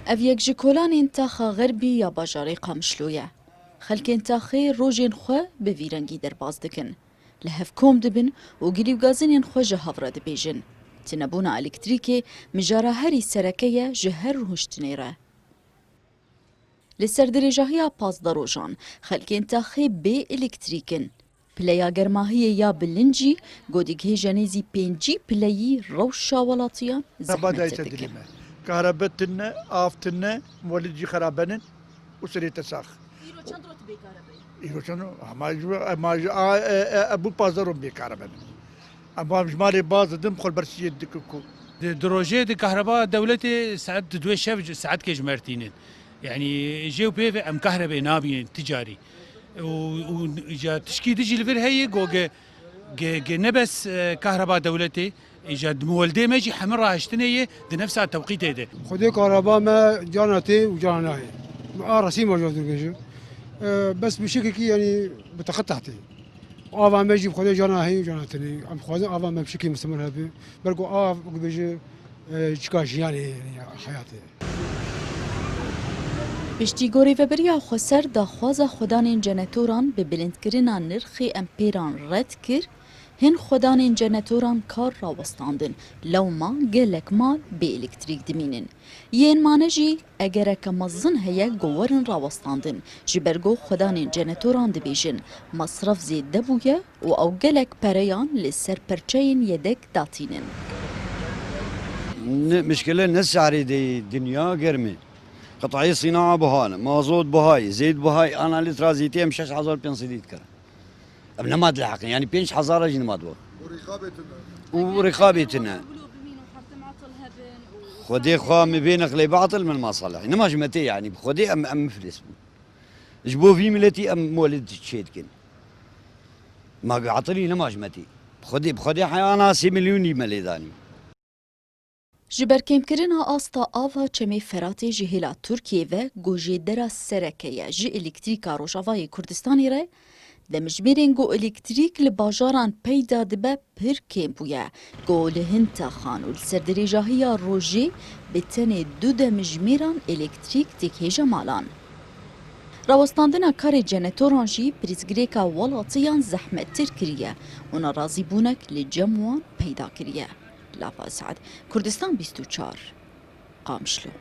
اف یک جکولان تاخا غربی یا باجاری قامشلویه. خلکین تاخی روژین خو به ویرنگی در باز دکن. لحف کوم دبن و گلیو گازین خو جهاورا دبیجن. تنبونا الکتریکی مجاره هری سرکیه جهر روشتنیره. لسر درجه‌های پازداروجان خلکین تاخی به الکتریکن. پلیا گرماهی یا بلنجی گودیگه جنیزی پنجی پلیی روشا ولاتیان زحمت دکن. كهربتنا آفتنا مولدي خرابنا وسري تساخ. ایرو چند روت بیکاره بی؟ إيرو شنو ما أبو بازارهم بكهربنا. أما مش مالي باز دم خل برسية دككو. دروجه دي كهرباء دولتي ساعات دوي شف ساعات كجمرتين يعني جيو بيف ام كهرباء نابي تجاري وجا تشكي تجي الفر هي جوجا نبس كهرباء دولتي اجا مولدي ماجي حمر هاشتنيه بنفس التوقيت هذا خدي كهرباء ما جانتي وجاناهي رسيم موجود الجيش بس بشكل يعني بتقطعتي آوا ما يجيب خدي جاناهي وجانتني عم خدي آوا ما بشكل مستمر هبي برجو بيجي شكاش يعني حياتي پشتیگوری و بریا خسر داخواز خودان جنتوران به بلندکرین نرخی امپیران رد کر هن خودان جنتوران کار را وستاندن لو ما گلک مال به الکتریک دمینن یین مانجی اگر کمزن هیا گوورن را وستاندن جبرگو خودان جنتوران دبیجن مصرف زید دبویه و او گلک پریان لسر پرچین یدک داتینن مشكلة نسعري دي دنيا قرمي قطعي صناعة بهانا مازوت بهاي زيت بهاي أنا لتر زيتي مش 6500 كرا ابن ما تلحق يعني 5000 جنيه ما دور ورقابتنا خدي خوا مبين خلي باطل من ما صلح انما جمتي يعني خدي ام مفلس جبو في ملتي ام مولد تشيتكن ما عطلي نما جمتي خدي حيانا 3 مليون مليداني جبر کمکرنا آستا آوا چمی فراتی جهیلا ترکیه و گوژی درا سرکیه جی الکتریکا روشاوای کردستانی ره دمجبرین گو الکتریک لباجاران پیدا دبه پر کم بویه گو لهنتا خانو لسردریجاهی روژی بتنه دو دمجمیران الکتریک تکیجا مالان. راوستاندنا کار جنتوران جی پریزگریکا والاتیان زحمت تر کریه و نرازی بونک لجموان پیدا کریه. لافا سعد كردستان 24 قامشلو